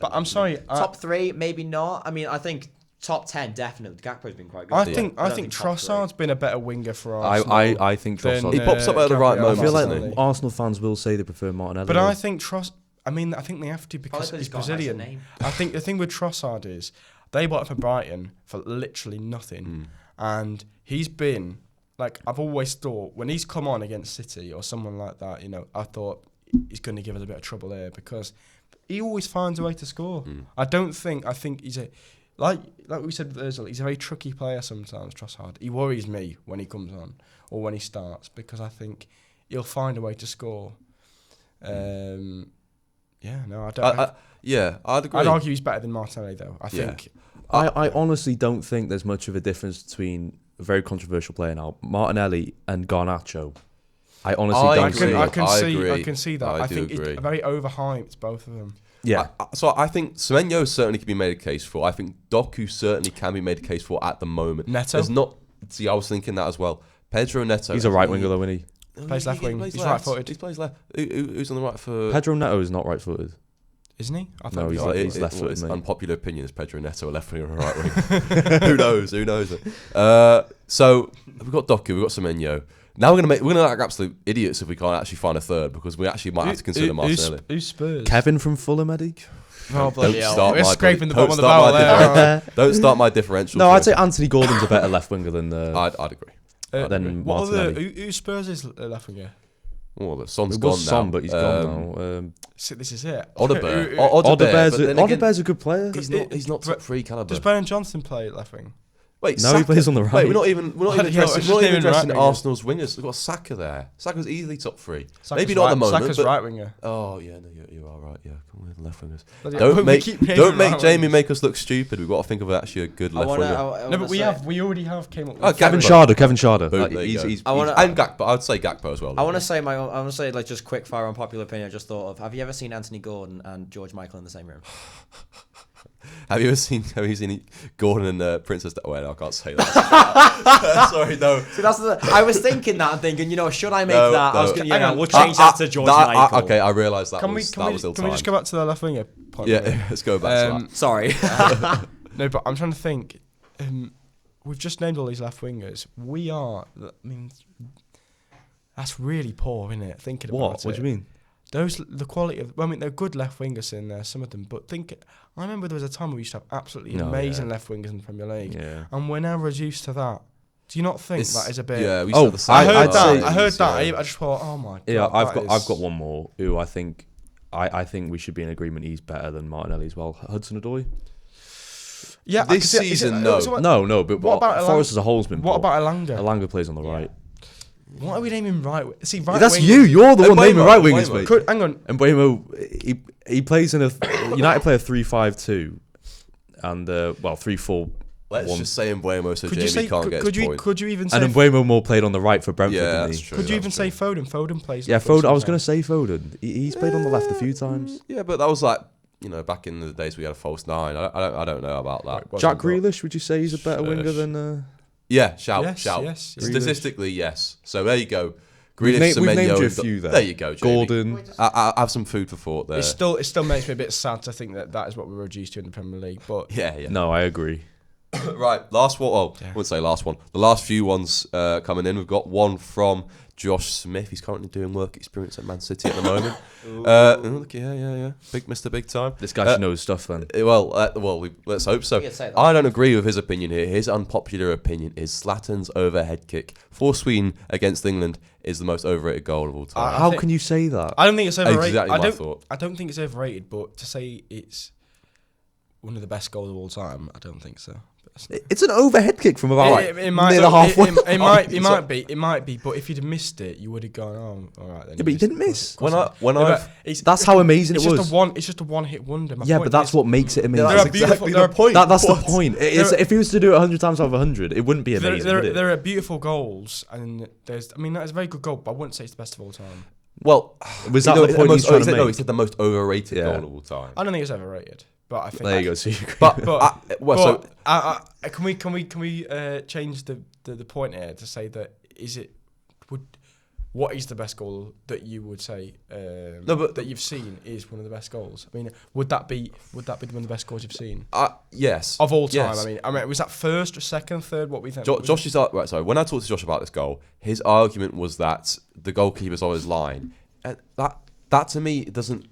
Speaker 2: But I'm sorry.
Speaker 4: Top 3, maybe not. I mean, I think top 10 definitely. Gakpo's been quite good.
Speaker 2: I
Speaker 4: don't
Speaker 2: think
Speaker 4: top
Speaker 2: Trossard's been a better winger for
Speaker 3: I
Speaker 2: Arsenal.
Speaker 3: I think Trossard.
Speaker 1: He pops up at the right
Speaker 2: Gabriel
Speaker 1: moment,
Speaker 3: I feel like
Speaker 1: doesn't he?
Speaker 3: Arsenal fans will say they prefer Martinelli.
Speaker 2: But I think I think they have to because
Speaker 4: Probably
Speaker 2: he's
Speaker 4: got a nicer
Speaker 2: Brazilian.
Speaker 4: name.
Speaker 2: I think the thing with Trossard is they bought him for Brighton for literally nothing, and he's been like I've always thought when he's come on against City or someone like that, I thought he's going to give us a bit of trouble here because he always finds a way to score. I think he's a like we said with Ozil, he's a very tricky player sometimes. Trossard, he worries me when he comes on or when he starts because I think he'll find a way to score. Yeah, no, I don't.
Speaker 1: I'd agree.
Speaker 2: I'd argue he's better than Martinelli, though. I think.
Speaker 3: I honestly don't think there's much of a difference between a very controversial player now, Martinelli and Garnacho. I honestly don't see.
Speaker 2: I can see that.
Speaker 1: I
Speaker 2: I
Speaker 1: do
Speaker 2: think
Speaker 1: agree.
Speaker 2: it's very overhyped, both of them.
Speaker 3: Yeah.
Speaker 1: So I think Semenyo certainly can be made a case for. I think Doku certainly can be made a case for at the moment.
Speaker 2: Neto?
Speaker 1: There's not. See, I was thinking that as well. Pedro Neto.
Speaker 3: He's a right winger though, isn't he?
Speaker 2: Plays left wing.
Speaker 1: plays
Speaker 2: He's
Speaker 1: left.
Speaker 2: right-footed.
Speaker 1: He plays left. Who's on the right for?
Speaker 3: Pedro Neto is not right-footed.
Speaker 2: Isn't he? I
Speaker 3: No,
Speaker 2: thought
Speaker 3: he's
Speaker 2: he
Speaker 3: like-
Speaker 2: was.
Speaker 3: he's left-footed,
Speaker 1: It's
Speaker 3: mate.
Speaker 1: unpopular opinion. Is Pedro Neto a left wing or a right wing? Who knows? So we've got Doku, we've got Semenyo. Now we're gonna look like absolute idiots if we can't actually find a third because we actually might have to consider Martinelli.
Speaker 2: Who's Spurs?
Speaker 3: Kevin from Fulham, Eddie.
Speaker 2: Oh, bloody
Speaker 1: Don't
Speaker 2: hell.
Speaker 1: start
Speaker 2: We're
Speaker 1: my
Speaker 2: scraping the
Speaker 1: don't
Speaker 2: bottom of the
Speaker 1: start
Speaker 2: barrel
Speaker 1: my
Speaker 2: there.
Speaker 1: differential. Don't start my differential.
Speaker 3: No, I'd
Speaker 1: here.
Speaker 3: say Anthony Gordon's a better left winger than.
Speaker 1: I'd agree.
Speaker 3: Then
Speaker 2: What other?
Speaker 3: Martinelli.
Speaker 2: Who's Spurs' left winger?
Speaker 1: Well, the Son's
Speaker 3: It
Speaker 1: gone
Speaker 3: was
Speaker 1: now.
Speaker 3: Son, but he's gone now.
Speaker 2: So this is it.
Speaker 1: Odegaard.
Speaker 3: Odegaard's a good player.
Speaker 1: He's not top 3 caliber.
Speaker 2: Does Brennan Johnson play left wing?
Speaker 1: Wait,
Speaker 3: No, he plays on the right.
Speaker 1: Wait, we're not even
Speaker 2: Yeah,
Speaker 1: addressing,
Speaker 2: it's
Speaker 1: we're not
Speaker 2: just
Speaker 1: even
Speaker 2: naming
Speaker 1: addressing
Speaker 2: right wingers.
Speaker 1: Arsenal's wingers. We've got Saka there. Saka's easily top 3.
Speaker 2: Saka's
Speaker 1: Maybe not at the moment.
Speaker 2: Saka's
Speaker 1: but,
Speaker 2: right winger.
Speaker 1: Oh yeah, no, you are right. Yeah, come on, left wingers.
Speaker 2: Bloody-
Speaker 1: Don't
Speaker 2: we
Speaker 1: make
Speaker 2: keep naming right
Speaker 1: Jamie
Speaker 2: wingers.
Speaker 1: make us look stupid. We've got to think of actually a good left winger.
Speaker 2: No, but we already have came up with.
Speaker 1: Oh,
Speaker 3: Kevin
Speaker 1: Gakpo.
Speaker 3: Schade.
Speaker 1: Boom,
Speaker 3: Like,
Speaker 1: there you
Speaker 3: he's
Speaker 1: go. And Gakpo. I'd say Gakpo as well.
Speaker 4: I want to say like just quick fire unpopular opinion. I just thought of. Have you ever seen Anthony Gordon and George Michael in the same room?
Speaker 1: Have you seen Gordon and Princess? Wait, I can't say that. Sorry, no.
Speaker 4: See, I was thinking that and thinking, should I make
Speaker 1: No,
Speaker 4: that?
Speaker 1: no.
Speaker 4: I was going,
Speaker 2: Hang on.
Speaker 4: we'll change that to George Michael.
Speaker 1: Okay, I realised that
Speaker 2: Can
Speaker 1: was
Speaker 2: we
Speaker 1: ill
Speaker 2: can we just go back to the left winger point?
Speaker 1: Yeah, let's go back to that.
Speaker 4: Sorry.
Speaker 2: No, but I'm trying to think. We've just named all these left wingers. That's really poor, isn't it? Thinking about
Speaker 3: What?
Speaker 2: it.
Speaker 3: What do you mean?
Speaker 2: The quality of. they're good left wingers in there, some of them. But I remember there was a time where we used to have absolutely amazing left wingers in the Premier League,
Speaker 3: Yeah.
Speaker 2: and we're now reduced to that. Do you not think that is a bit?
Speaker 1: Yeah, we
Speaker 3: Oh,
Speaker 1: said the same.
Speaker 2: I heard
Speaker 3: I'd
Speaker 2: that.
Speaker 3: say-
Speaker 2: I heard that.
Speaker 1: Yeah.
Speaker 2: I just thought, oh my god.
Speaker 3: Yeah, I've
Speaker 2: that
Speaker 3: got one more who I think we should be in agreement. He's better than Martinelli as well. Hudson-Odoi.
Speaker 2: Yeah,
Speaker 1: This season, no.
Speaker 3: No, but
Speaker 2: What about
Speaker 3: Forest as a whole has been.
Speaker 2: What
Speaker 3: poor.
Speaker 2: about Elanga?
Speaker 3: Elanga plays on the right.
Speaker 2: What are we naming right? See, right.
Speaker 3: That's
Speaker 2: wing-
Speaker 3: you. You're the one
Speaker 1: Mbeumo,
Speaker 3: naming right wingers,
Speaker 1: Mbeumo.
Speaker 3: mate.
Speaker 2: Hang on.
Speaker 3: And Mbeumo, he plays in a United play a 3-5-2, and 3-4.
Speaker 1: Let's just say Mbeumo so
Speaker 2: Could
Speaker 1: Jamie
Speaker 2: you say?
Speaker 1: can't get
Speaker 2: Could
Speaker 1: his
Speaker 2: you?
Speaker 1: point.
Speaker 2: Could you even say?
Speaker 3: And Mbeumo more played on the right for Brentford.
Speaker 1: Yeah,
Speaker 3: didn't
Speaker 1: that's
Speaker 3: he?
Speaker 1: true.
Speaker 2: Could you even
Speaker 1: that's
Speaker 2: say
Speaker 1: true.
Speaker 2: Foden? Foden plays.
Speaker 3: Yeah,
Speaker 2: left wing
Speaker 3: Foden. I was going to
Speaker 2: sometimes.
Speaker 3: say Foden. He's played on the left a few times.
Speaker 1: Yeah, but that was like back in the days we had a false 9. I don't know about that.
Speaker 2: Right, well,
Speaker 3: Jack
Speaker 2: we've got-
Speaker 3: Grealish, would you say he's a better winger than?
Speaker 1: Yeah, shout.
Speaker 2: Yes, yes.
Speaker 1: Statistically, yes. So there you go.
Speaker 3: We've
Speaker 1: Grealish,
Speaker 3: we've named
Speaker 1: Semenyo,
Speaker 3: you a
Speaker 1: and
Speaker 3: few there.
Speaker 1: There you go, Jamie.
Speaker 3: Gordon.
Speaker 1: I have some food for thought there.
Speaker 2: It still makes me a bit sad to think that is what we're reduced to in the Premier League. But
Speaker 1: Yeah.
Speaker 3: No, I agree.
Speaker 1: Right, last one. Oh, I wouldn't say last one. The last few ones coming in. We've got one from Josh Smith. He's currently doing work experience at Man City at the moment. Look, yeah. Big Mr. Big Time.
Speaker 3: This guy should know his stuff then.
Speaker 1: Let's hope so.
Speaker 4: You could say that.
Speaker 1: I don't agree with his opinion here. His unpopular opinion is Zlatan's overhead kick for Sweden against England is the most overrated goal of all time.
Speaker 3: How can you say that?
Speaker 2: I don't think it's overrated.
Speaker 1: Exactly my thought.
Speaker 2: I don't think it's overrated, but to say it's one of the best goals of all time, I don't think so.
Speaker 3: It's an overhead kick from about
Speaker 2: It might
Speaker 3: near the halfway.
Speaker 2: it might be, but if you'd have missed it, you would have gone, oh, all right then.
Speaker 3: Yeah, but you didn't miss. That's how amazing it was.
Speaker 2: It's just a one-hit wonder. My
Speaker 3: Yeah,
Speaker 2: point
Speaker 3: but that's
Speaker 2: is,
Speaker 3: what makes it amazing.
Speaker 2: There are beautiful. There are
Speaker 1: point.
Speaker 3: That's the point. If he was to do it 100 times out of 100, it wouldn't be amazing. would it?
Speaker 2: there are beautiful goals, and that is a very good goal, but I wouldn't say it's the best of all time.
Speaker 1: Well,
Speaker 3: Was that the point he's trying to make?
Speaker 1: No, he said the most overrated
Speaker 3: Yeah.
Speaker 1: goal of all time.
Speaker 2: I don't think it's overrated, but I think
Speaker 3: There you go. So you agree.
Speaker 1: But
Speaker 2: can we change the point here to say that would what is the best goal that you would say that you've seen is one of the best goals? I mean, would that be one of the best goals you've seen?
Speaker 1: Yes.
Speaker 2: Of all time.
Speaker 1: Yes.
Speaker 2: I mean, was that first, second, third? What we think?
Speaker 1: Josh is right. Sorry, when I talked to Josh about this goal, his argument was that the goalkeeper's on his line, and that to me doesn't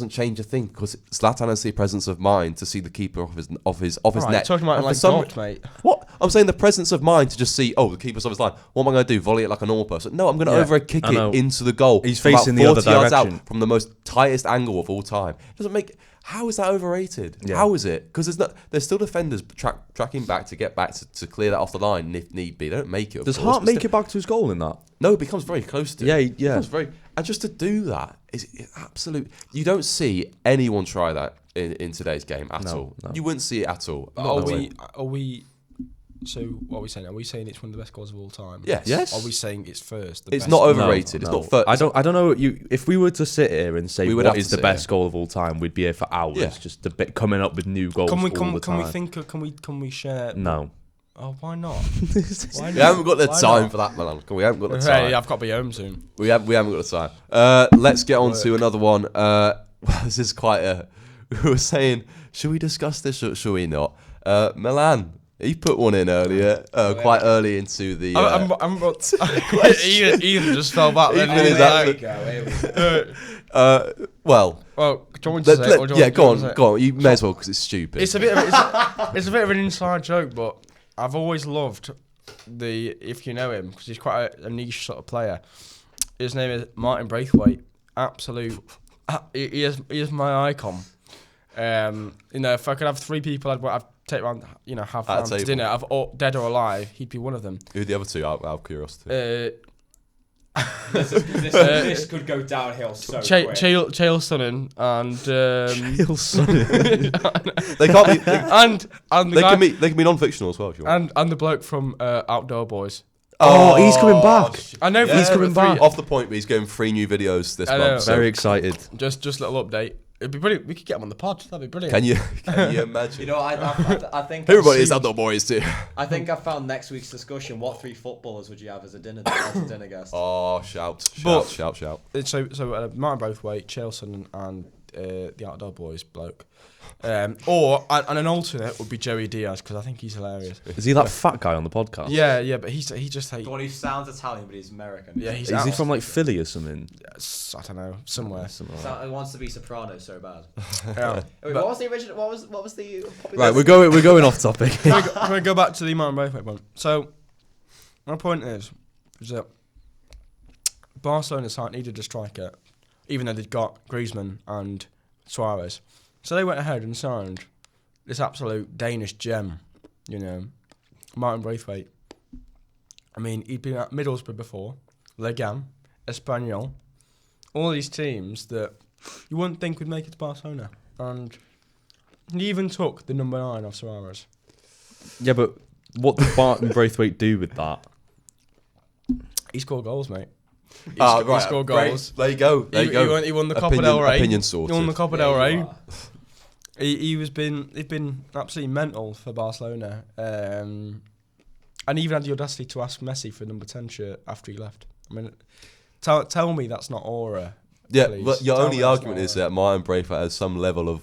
Speaker 1: change a thing, because Zlatan has the presence of mind to see the keeper off his net.
Speaker 2: You're talking about like dogs, mate.
Speaker 1: What? I'm saying the presence of mind to just see, the keeper's off his line. What am I going to do? Volley it like a normal person? No, I'm going to overhead kick it into the goal.
Speaker 3: He's facing the other direction.
Speaker 1: Out from the most tightest angle of all time. Doesn't make. How is that overrated? Yeah. How is it? Because there's still defenders tracking back to get back to clear that off the line if need be. They don't make it.
Speaker 3: Does Hart make it back to his goal in that?
Speaker 1: No, it becomes very close to it.
Speaker 3: Yeah.
Speaker 1: And just to do that is absolute. You don't see anyone try that in today's game at all. No. You wouldn't see it at all.
Speaker 2: Are we? So what are we saying? Are we saying it's one of the best goals of all time?
Speaker 1: Yes.
Speaker 2: Are we saying it's first?
Speaker 1: It's not overrated.
Speaker 3: No.
Speaker 1: It's not first.
Speaker 3: I don't know. If we were to sit here and say what is the best goal of all time, we'd be here for hours, just coming up with new goals all the time.
Speaker 2: Can we share?
Speaker 3: No.
Speaker 2: Oh, why not?
Speaker 1: We haven't got the time for that, Milan. We haven't got the time.
Speaker 2: I've got to be home soon.
Speaker 1: We haven't got the time. Let's get on to another one. This is quite a. We were saying, should we discuss this or should we not? Milan. He put one in earlier, quite early into the.
Speaker 2: Ian just fell back.
Speaker 1: Well,
Speaker 2: do you want me to say it, or do you
Speaker 1: go on. You may as well, because it's stupid.
Speaker 2: It's a bit of an inside joke, but I've always loved if you know him, because he's quite a niche sort of player. His name is Martin Braithwaite. Absolute, he is my icon. If I could have 3 people, I'd take around, have round to dinner, dead or alive, he'd be one of them.
Speaker 1: Who are the other 2, out of curiosity?
Speaker 4: This could go downhill so quick.
Speaker 2: Chael Sonnen and
Speaker 3: Chael Sonnen.
Speaker 1: They can't be.
Speaker 2: And
Speaker 1: they can be non-fictional as well. If you want.
Speaker 2: And the bloke from Outdoor Boys.
Speaker 3: Oh, he's coming back.
Speaker 2: I know.
Speaker 3: He's coming back.
Speaker 1: Off the point, but he's getting 3 new videos this month.
Speaker 3: So. Very excited.
Speaker 2: Just little update. It'd be brilliant. We could get him on the pod. That'd be brilliant.
Speaker 1: Can you imagine?
Speaker 4: I think
Speaker 1: everybody is Outdoor Boys too.
Speaker 4: I think I found next week's discussion. What 3 footballers would you have as a dinner guest?
Speaker 1: Oh, shout!
Speaker 2: So Martin Braithwaite, Chael and the Outdoor Boys bloke. And an alternate would be Joey Diaz, because I think he's hilarious.
Speaker 3: Is he that fat guy on the podcast?
Speaker 2: Yeah, but he just like.
Speaker 4: God, he sounds Italian, but he's American.
Speaker 2: Yeah,
Speaker 3: is he from like Philly or something?
Speaker 2: I don't know, somewhere.
Speaker 4: He wants to be soprano so bad.
Speaker 2: Yeah.
Speaker 4: Wait, what was the original? What was the?
Speaker 3: Right, we're going off topic.
Speaker 2: Can we go back to the Martin Braithwaite one? So, my point is that Barcelona needed a striker, even though they'd got Griezmann and Suarez. So they went ahead and signed this absolute Danish gem, Martin Braithwaite. I mean, he'd been at Middlesbrough before, Legan, Espanyol, all these teams that you wouldn't think would make it to Barcelona. And he even took the number 9 off Suarez.
Speaker 3: Yeah, but what did Martin Braithwaite do with that?
Speaker 2: He scored goals, mate. He scored goals.
Speaker 1: There you go.
Speaker 2: He won the Copa del Rey.
Speaker 1: Opinion sorted.
Speaker 2: He won the Copa del Rey. He'd been absolutely mental for Barcelona, and even had the audacity to ask Messi for number 10 shirt after he left. I mean, tell me that's not aura.
Speaker 1: Yeah,
Speaker 2: please.
Speaker 1: but your only argument is that Martin Braithwaite has some level of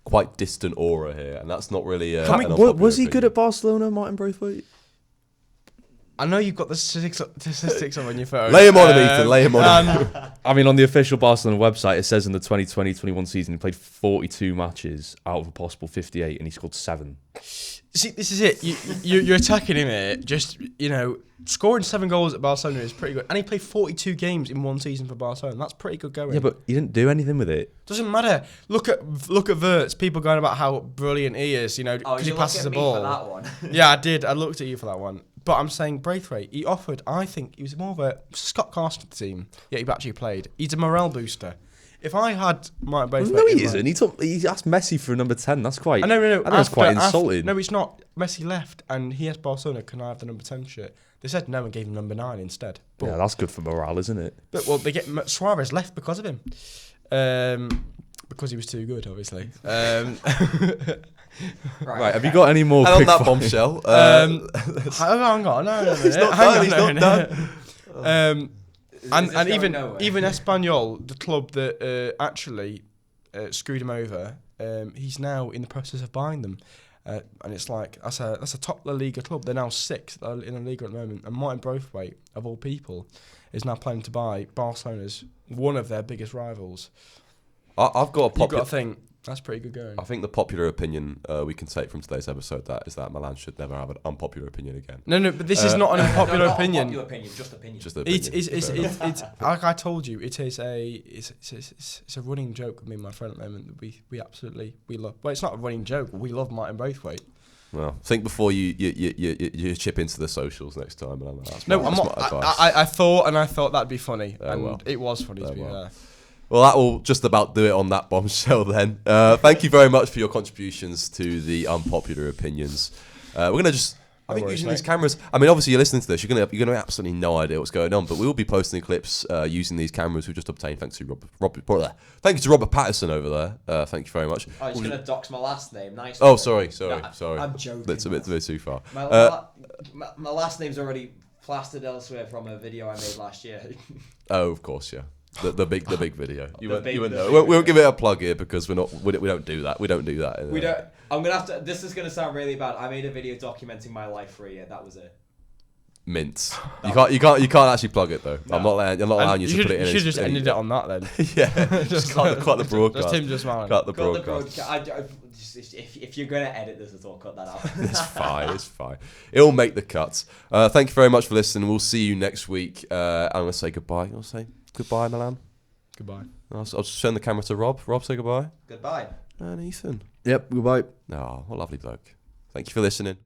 Speaker 1: quite distant aura here, and that's not really.
Speaker 3: Was he good at Barcelona, Martin Braithwaite?
Speaker 2: I know you've got the statistics on your phone.
Speaker 1: Lay him on him, Ethan. Lay him on him.
Speaker 3: I mean, on the official Barcelona website, it says in the 2020-21 season, he played 42 matches out of a possible 58, and he scored 7.
Speaker 2: See, this is it. You're attacking him here. Just, scoring 7 goals at Barcelona is pretty good. And he played 42 games in one season for Barcelona. That's pretty good going.
Speaker 3: Yeah, but he didn't do anything with it.
Speaker 2: Doesn't matter. Look at Wirtz. People going about how brilliant he is, because he passes the ball.
Speaker 4: For that one?
Speaker 2: Yeah, I did. I looked at you for that one. But I'm saying Braithwaite, he offered, I think, he was more of a Scott Carson team, yet he actually played. He's a morale booster. If I had Martin Braithwaite...
Speaker 3: No, he isn't. He asked Messi for number 10. That's quite...
Speaker 2: No.
Speaker 3: I think that's quite insulting.
Speaker 2: No, it's not. Messi left, and he asked Barcelona, can I have the number 10 shirt? They said no and gave him number 9 instead. But,
Speaker 3: yeah, that's good for morale, isn't it?
Speaker 2: But, they get... Suarez left because of him. Because he was too good, obviously.
Speaker 3: Right, have you got any more?
Speaker 1: And on
Speaker 3: quick
Speaker 1: that
Speaker 3: fire?
Speaker 1: bombshell,
Speaker 2: Hang on, no,
Speaker 1: he's not done. He's not done.
Speaker 2: And even Espanyol, the club that actually screwed him over, he's now in the process of buying them. And it's like that's a top La Liga club. They're now sixth in the Liga at the moment. And Martin Braithwaite, of all people, is now planning to buy Barcelona's one of their biggest rivals.
Speaker 1: I've got a
Speaker 2: You've got
Speaker 1: popular.
Speaker 2: to think that's pretty good going.
Speaker 1: I think the popular opinion we can take from today's episode is that Milan should never have an unpopular opinion again.
Speaker 2: No, but this is not an unpopular
Speaker 4: not
Speaker 2: opinion.
Speaker 4: Unpopular opinion, just opinion.
Speaker 1: Just an opinion.
Speaker 2: It's like I told you, it's a running joke with me and my friend at the moment that we absolutely love. Well, it's not a running joke. We love Martin Braithwaite.
Speaker 1: Well, think before you chip into the socials next time. Milan.
Speaker 2: I'm not. I thought that'd be funny, and it was funny to be fair.
Speaker 1: Well, that will just about do it on that bombshell then. Thank you very much for your contributions to the unpopular opinions. We're going to just... I think using these cameras... I mean, obviously, you're listening to this. You're going to have absolutely no idea what's going on, but we will be posting clips using these cameras we've just obtained. Thanks to Thank you to Robert Paterson over there. Thank you very much.
Speaker 4: Oh, he's going to dox my last name. Nice.
Speaker 1: Oh, sorry.
Speaker 4: I'm joking.
Speaker 1: That's a bit too far.
Speaker 4: My last name's already plastered elsewhere from a video I made last year.
Speaker 1: Oh, of course, yeah. The big video. You wouldn't know. We won't give it a plug here because we don't do that. We don't do that.
Speaker 4: We don't. I'm gonna have to. This is gonna sound really bad. I made a video documenting my life for a year. That was it.
Speaker 1: Mints. You can't actually plug it though. No. I'm not allowing you to put it in.
Speaker 2: You should just ended it on that then.
Speaker 1: Yeah. just cut the broadcast.
Speaker 2: Just him just smiling.
Speaker 1: Cut the broadcast.
Speaker 4: If you're gonna edit this at all, cut that out.
Speaker 1: It's fine. It'll make the cuts. Thank you very much for listening. We'll see you next week. I'm gonna say goodbye. I'll say goodbye, Milan.
Speaker 2: Goodbye.
Speaker 1: I'll just turn the camera to Rob. Rob, say goodbye.
Speaker 4: Goodbye.
Speaker 1: And Ethan.
Speaker 3: Yep, goodbye.
Speaker 1: Oh, what a lovely bloke. Thank you for listening.